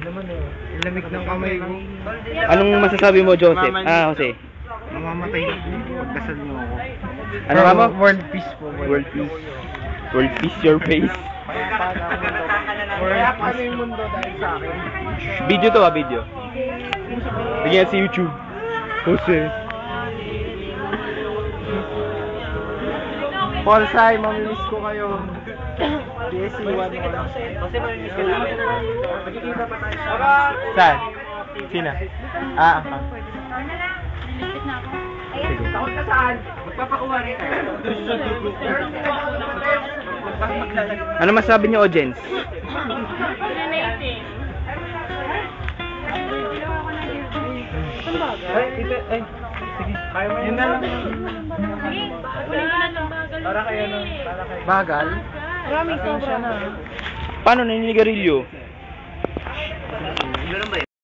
naman eh. Ilamig ng kamay ko. Anong masasabi mo, Joseph? Jose. Mamamatay na po. Pagkasal niyo ako. Ano ka mo? World peace po. World peace. World peace your face. World peace yung mundo dahil sa akin. Video to video. Tingnan sa YouTube. Jose. Paulsay, mamimiss ko kayo. PSC 1. Kasi mamimiss ka namin. Magkikita pa tayo. Saan? Sina? Ako. Nilipit na ako. Takot ka saan? Magpapakuha rin. Ano masabi niyo, audience? Pinanating. Ay, sige. Kaya mo yun na lang. Sige, ulit ko na lang bagal. Para kayo no? Bagal? Maraming sobra na. Paano naninigarilyo? Ganun ba yun?